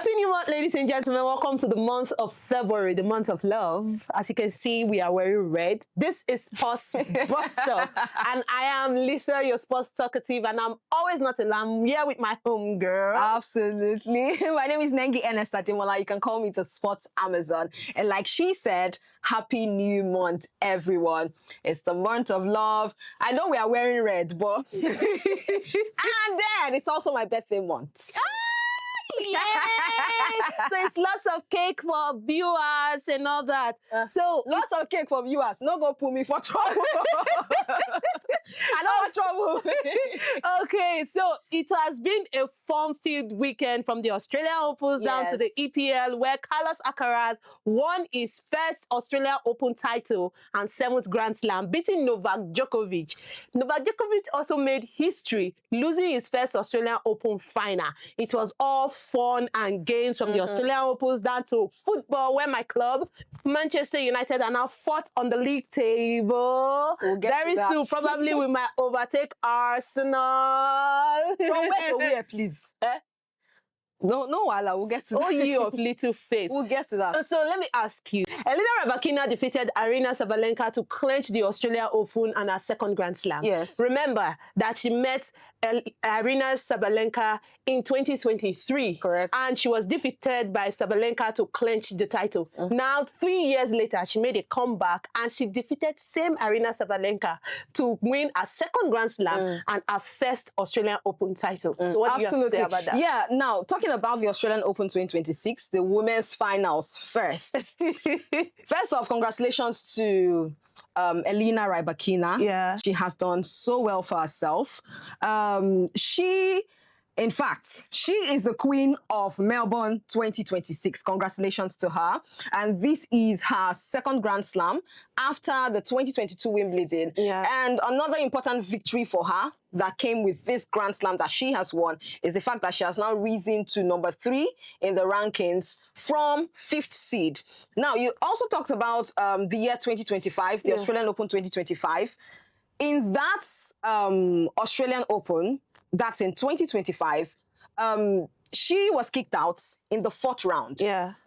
Happy New Month, ladies and gentlemen. Welcome to the month of February, the month of love. As you can see, we are wearing red. This is Sports BUSSTOP, and I am Lisa, your sports talkative, and I'm always not alone. I'm here with my home girl. Absolutely. My name is Nengi Enes. You can call me the Sports Amazon. And like she said, Happy New Month, everyone. It's the month of love. I know we are wearing red, but... and then it's also my birthday month. Yay! So it's lots of cake for viewers and all that. So lots of cake for viewers. No go put me for trouble. I don't want trouble. Okay, so it has been a fun-filled weekend from the Australian Opens down to the EPL, where Carlos Alcaraz won his first Australian Open title and 7th Grand Slam, beating Novak Djokovic. Novak Djokovic also made history, losing his first Australian Open final. It was all fun and games from the Australian Opens down to football, where my club, Manchester United, are now fourth on the league table. Very soon, probably we might overtake Arsenal. From where to where, please? No, Wala, we'll get to that. Oh, you of little faith. We'll get to that. So let me ask you. Elena Rybakina defeated Aryna Sabalenka to clinch the Australian Open and her 2nd Grand Slam. Yes. Remember that she met Aryna Sabalenka in 2023. Correct. And she was defeated by Sabalenka to clinch the title. Now, 3 years later, she made a comeback and she defeated same Aryna Sabalenka to win her 2nd Grand Slam and her first Australian Open title. So what do you have to say about that? Yeah, now, talking about the Australian Open 2026, the women's finals first. First off, congratulations to Elena Rybakina. Yeah. She has done so well for herself. In fact, she is the queen of Melbourne 2026. Congratulations to her. And this is her 2nd Grand Slam after the 2022 Wimbledon. Yeah. And another important victory for her that came with this Grand Slam that she has won is the fact that she has now risen to number 3 in the rankings from 5th seed. Now, you also talked about the year 2025, the Australian Open 2025. In that Australian Open, that's in 2025, she was kicked out in the 4th round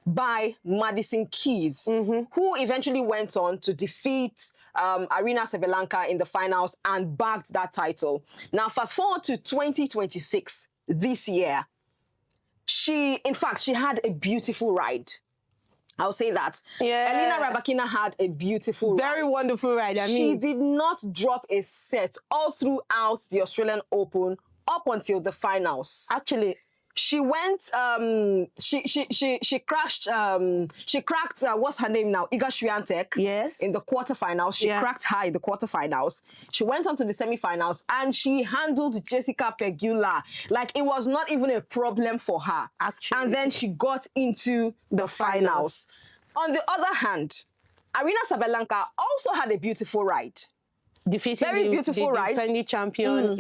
by Madison Keys, who eventually went on to defeat Aryna Sabalenka in the finals and bagged that title. Now, fast forward to 2026, this year, she had a beautiful ride. I'll say that. Yeah. Elena Rybakina had a beautiful Very ride. wonderful ride. I mean, She did not drop a set all throughout the Australian Open up until the finals. actually, She went, she cracked, what's her name now? Iga Swiatek. Yes. In the quarterfinals. She cracked her in the quarterfinals. She went on to the semifinals and she handled Jessica Pegula. Like, it was not even a problem for her. Actually. And then she got into the finals. On the other hand, Aryna Sabalenka also had a beautiful ride. defeating Very beautiful the ride. defending champion,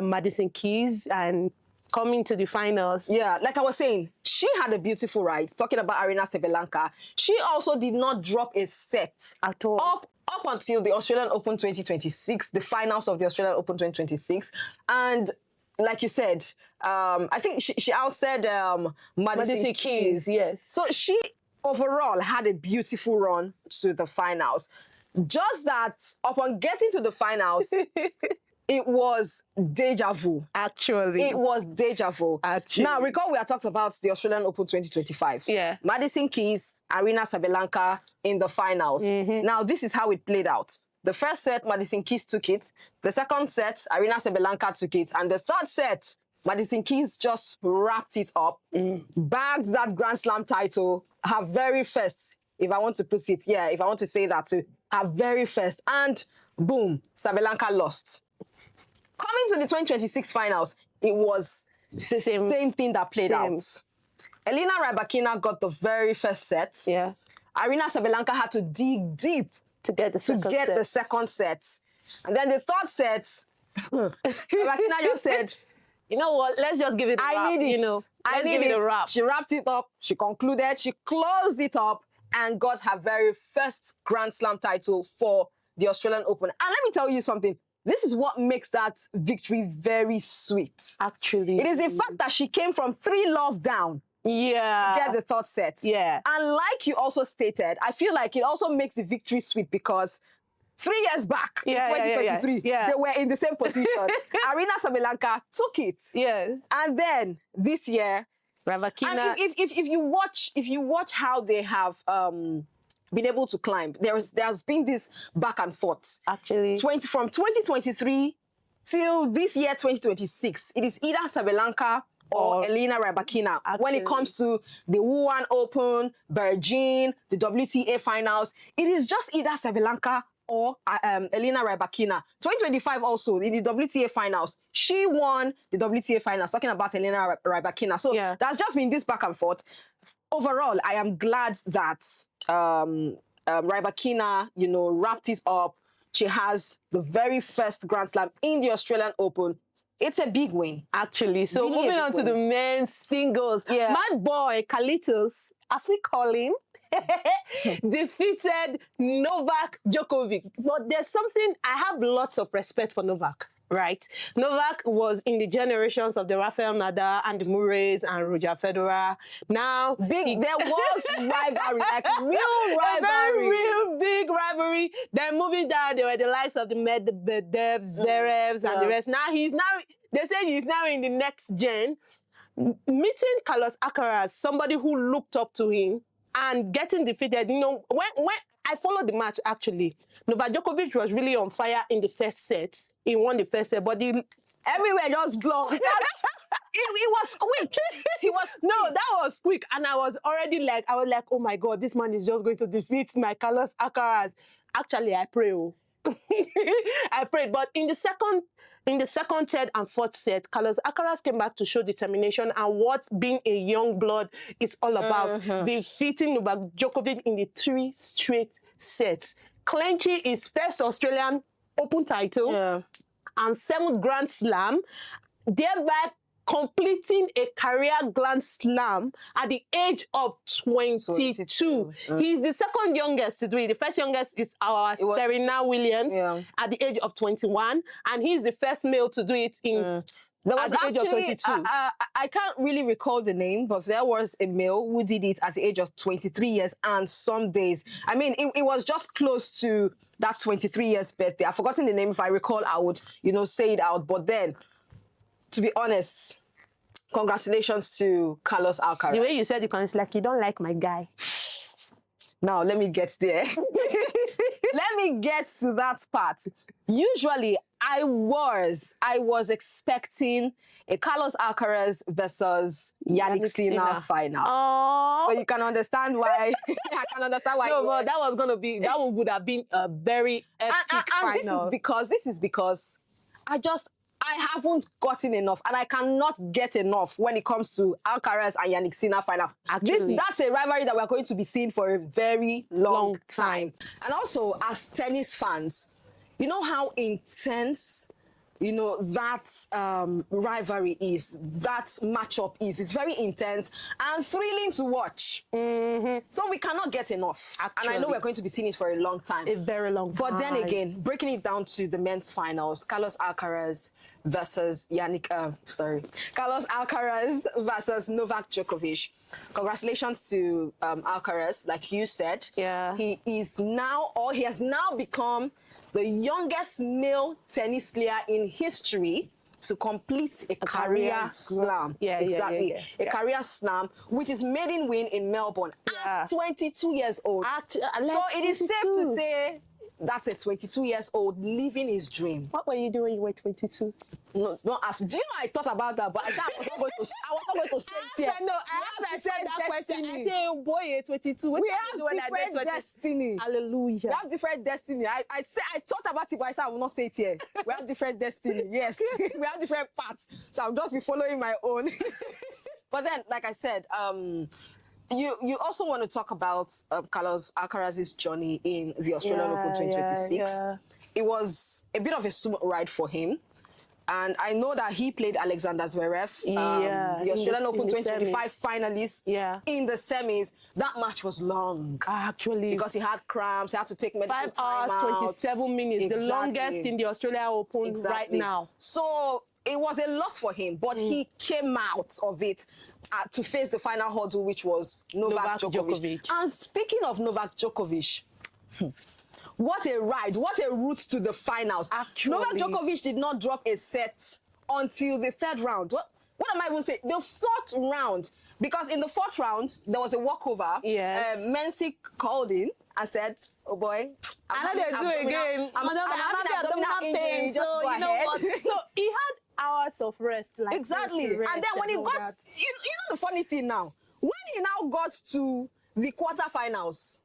Madison Keys, and coming to the finals. Yeah, like I was saying, she had a beautiful ride. Talking about Aryna Sabalenka, she also did not drop a set At all. Up until the Australian Open 2026, the finals of the Australian Open 2026. And like you said, I think she outsaid Madison Keys. Yes. So she overall had a beautiful run to the finals. Just that upon getting to the finals, it was deja vu. Actually. It was deja vu. Actually. Now, recall we had talked about the Australian Open 2025. Yeah. Madison Keys, Aryna Sabalenka in the finals. Now, this is how it played out. The first set, Madison Keys took it. The second set, Aryna Sabalenka took it. And the third set, Madison Keys just wrapped it up, bagged that Grand Slam title, her very first, if I want to put it, if I want to say that too, her very first. And boom, Sabalenka lost. Coming to the 2026 finals, it was the same thing that played out. Elena Rybakina got the very first set. Yeah. Aryna Sabalenka had to dig deep To get the second set. And then the third set, Rybakina just said, you know what? Let's just give it a wrap. I need it. You know, I need give it a wrap. She wrapped it up. She concluded. She closed it up and got her very first Grand Slam title for the Australian Open. And let me tell you something. This is what makes that victory very sweet. Actually. It is the fact that she came from 3-love down Yeah. to get the third set. Yeah. And like you also stated, I feel like it also makes the victory sweet because 3 years back in 2023, they were in the same position. Arena Sabalenka took it. Yes. And then this year, Rybakina. and if you watch how they have been able to climb, there's been this back and forth. Actually. From 2023 till this year 2026, it is either Sabalenka or Elena Rybakina. When it comes to the Wuhan Open, Beijing, the WTA finals, it is just either Sabalenka or Elena Rybakina. 2025 also, in the WTA finals, she won the WTA finals, talking about Elena Rybakina. So that's just been this back and forth. Overall, I am glad that Rybakina, you know, wrapped it up. She has the very first Grand Slam in the Australian Open. It's a big win. Actually. So really moving on to the men's singles. My boy, Carlitos, as we call him, defeated Novak Djokovic. But there's something, I have lots of respect for Novak, right? Novak was in the generations of the Rafael Nadal and the Murrays and Roger Federer. Now, there was rivalry, like real rivalry. A very real big rivalry. Then moving down, there were the likes of the Medvedevs, Zverevs, and the rest. Now they say he's now in the next gen. Meeting Carlos Alcaraz, somebody who looked up to him, and getting defeated, you know, when I followed the match, actually, Novak Djokovic was really on fire in the first set. He won the first set, but everywhere just blown. it was quick. That was quick. And I was like, oh my God, this man is just going to defeat my Carlos Alcaraz. Actually, I pray. I prayed. But in the second, third, and fourth set, Carlos Alcaraz came back to show determination and what being a young blood is all about. Defeating Novak Djokovic in the 3 straight sets. Clinching his first Australian Open title and 7th Grand Slam, thereby completing a career Grand Slam at the age of 22. He's the second youngest to do it. The first youngest is Serena Williams at the age of 21, and he's the first male to do it at the age of 22. I can't really recall the name, but there was a male who did it at the age of 23 years and some days. I mean, it was just close to that 23 years birthday. I've forgotten the name. If I recall, I would, you know, say it out. But then, to be honest, congratulations to Carlos Alcaraz. The way you said it, it's like you don't like my guy. Now, let me get there. Let me get to that part. Usually, I was expecting a Carlos Alcaraz versus Yannick Sinner final. So you can understand why. I can understand why. No, but that would have been a very epic final. This is because I haven't gotten enough, and I cannot get enough when it comes to Alcaraz and Yannick Sinner final. That's a rivalry that we're going to be seeing for a very long time. And also, as tennis fans, you know how intense, you know, that rivalry is, that matchup is. It's very intense and thrilling to watch. So we cannot get enough. And I know we're going to be seeing it for a long time. A very long time. But then again, breaking it down to the men's finals, Carlos Alcaraz versus Carlos Alcaraz versus Novak Djokovic. Congratulations to Alcaraz, like you said. He has now become the youngest male tennis player in history to complete a career slam. A career slam, which is maiden win in Melbourne at 22 years old. So it is safe to say that's a 22 years old living his dream. What were you doing when you were 22? No, don't ask me. Do you know I thought about that, but I was not going to say it here. I said that question. I said, oh boy, 22. We have different destiny. Hallelujah. We have different destiny. I thought about it, but I said I will not say it here. We have different destiny. Yes. We have different paths. So I'll just be following my own. But then, like I said, you also want to talk about Carlos Alcaraz's journey in the Australian Open 2026. It was a bit of a smooth ride for him. And I know that he played Alexander Zverev, the Australian Open 2025 finalist in the semis. That match was long. Actually. Because he had cramps, he had to take medical 5 hours, 27 minutes, the longest in the Australian Open right now. So it was a lot for him, but he came out of it to face the final hurdle, which was Novak Djokovic. And speaking of Novak Djokovic, what a ride, what a route to the finals. Actually, Novak Djokovic did not drop a set until the third round. What am I even saying? The fourth round. Because in the fourth round, there was a walkover. Yes. Mensik called in and said, oh boy, I know they do again. I'm having abdominal pain. So, you know what? So he had hours of rest. Like exactly. And then when he got, you know the funny thing now, when he now got to the quarterfinals,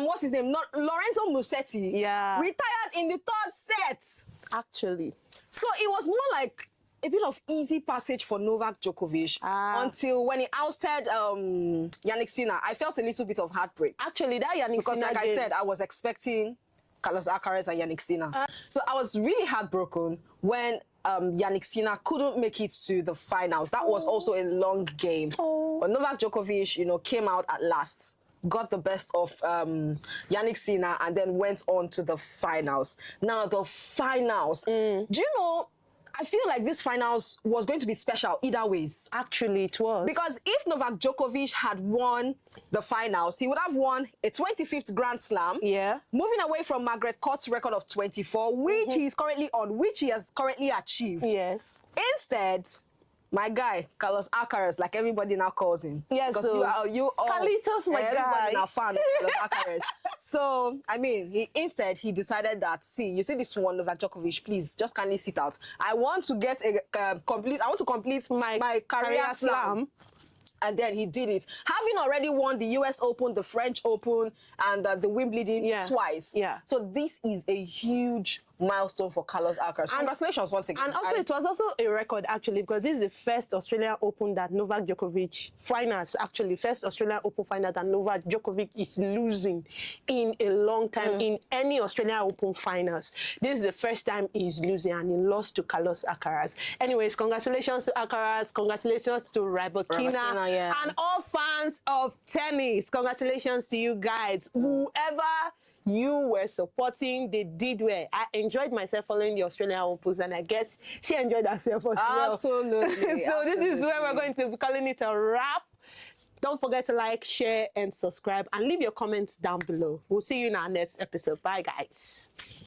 what's his name? Lorenzo Musetti retired in the third set. Actually. So it was more like a bit of easy passage for Novak Djokovic until when he ousted Jannik Sinner. I felt a little bit of heartbreak. Actually, that Jannik Sinner because like I said, I was expecting Carlos Alcaraz and Jannik Sinner. So I was really heartbroken when Jannik Sinner couldn't make it to the finals. That was also a long game. But Novak Djokovic, you know, came out at last, got the best of Jannik Sinner, and then went on to the finals. Now, the finals. Do you know, I feel like this finals was going to be special either ways. Actually, it was. Because if Novak Djokovic had won the finals, he would have won a 25th Grand Slam. Yeah. Moving away from Margaret Court's record of 24, which he is currently on, which he has currently achieved. Yes. Instead, my guy, Carlos Alcaraz, like everybody now calls him. Yes, because so you all, Carlitos, my everybody guy. now fan of Carlos Alcaraz. So, I mean, he decided that, see, you see this one, Novak Djokovic, please, just kindly sit out. I want to get I want to complete my career slam. And then he did it. Having already won the US Open, the French Open, and the Wimbledon twice. Yeah. So this is a huge milestone for Carlos Alcaraz. Congratulations once again. And also, it was also a record, actually, because this is the first Australian Open that Novak Djokovic, finals, actually, first Australian Open final that Novak Djokovic is losing in a long time in any Australian Open finals. This is the first time he's losing, and he lost to Carlos Alcaraz. Anyways, congratulations to Alcaraz, congratulations to Rybakina, and all fans of tennis. Congratulations to you guys. Whoever you were supporting, they did well. I enjoyed myself following the Australian Opens, and I guess she enjoyed herself as well. Absolutely. So this is where we're going to be calling it a wrap. Don't forget to like, share, and subscribe, and leave your comments down below. We'll see you in our next episode. Bye, guys.